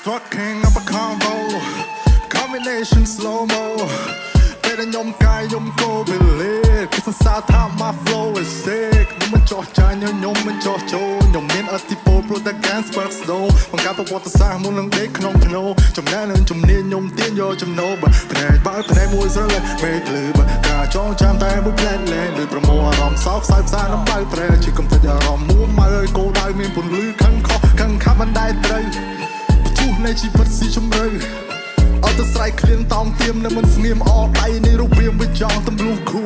Strucking up a combo combination slow mo ពេលដែលខ្ញុំកាយខ្ញុំក៏វាលេគឺសរសើរថា my flow is sick ខ្ញុំមិនចោះចាញ់ខ្ញុំមិនចោះចូលខ្ញុំមានអតិពលព្រោះតែ Dance Spark Snow បង្កើតប្រវត្តិសាស្ត្រមុននឹងដេកក្នុងភ្នោចំណែកនឹងជំនាញខ្ញុំទាញយកចំណូលបើផ្នែកបើផ្នែកមួយស្រឡេះមេឃលឺបើការចងចាំតែមួយផ្លែលែងឬប្រមូលអារម្មណ៍សោកខ្សោយផ្សានឹងបើប្រែជាកំទេចអារម្មណ៍មួម៉ៅឲ្យគោដៅមានពន្លឺខឹងខុសខឹងខាប់មិនដែលត្រូវជួសនៃជីវិតស៊ីជម្រៅអត់ទៅស្រ័យឃ្លានតោងទៀមនៅមិនស្ងៀមអត់ដៃនេះរូបរាងវាចង់ទម្លុះគូ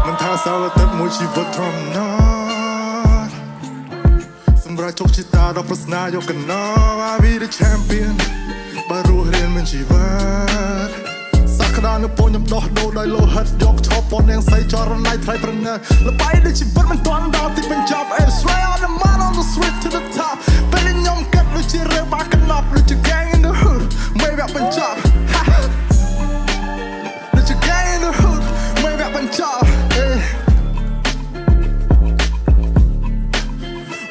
មិនថាសៅរ៍ទឹកមួយជីវិតធម្មតាសម្រាប់ជោគជតាដល់ប្រស្នាយកកណ្ដាល I be the champion បើរស់រៀនមានជីវិតសក្តានុពលខ្ញុំដោះដូរដោយលោហិតយកឈប់ពននាងសីចរណៃថ្លៃប្រងើល្បីដូចជីវិតមិនទាន់ដល់ទីបញ្ចប់ I'm straight on the man on the street to the top ពេលខ្ញុំកាត់ដូចជារើបាកណ្ដប់ដូចជា gang in the hood មិនវាក់បញ្ចប់ដូចជា gang in the hood មិនវាក់បញ្ចប់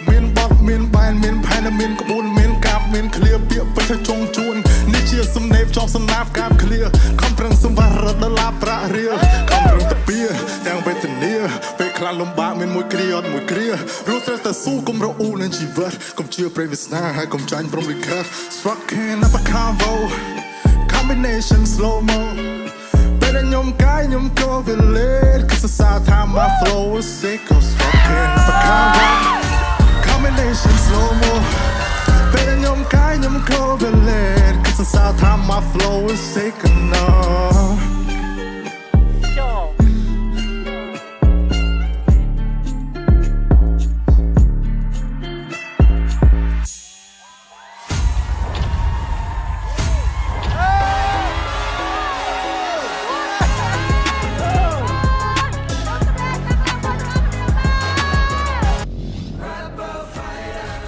មានបត់មានបែនមានផែនមានក្បួនមានកាប់មានឃ្លាពាក្យពេចន៍ចុងជួននេះជាសំណេរចប់សំណាបកាប់ឃ្លាខំប្រឹងសម្បារដុល្លារប្រាក់រៀលខំប្រឹងតាពីទាំងវេទនាពេលខ្លះលំបាកមានមួយគ្រាអត់មួយគ្រារស់ត្រូវតែស៊ូកុំរអ៊ូនឹងជីវិតកុំជឿព្រៃវាសនាហើយកុំចាញ់ព្រមលិខិត Strucking up a combo combination slow mo ពេលខ្ញុំកាយខ្ញុំក៏វាលេតគឺសរសើរថា my flow is sick Strucking up a combo combination slow mo ពេលខ្ញុំកាយខ្ញុំក៏វាលេតគឺសរសើរថា my flow is sick enough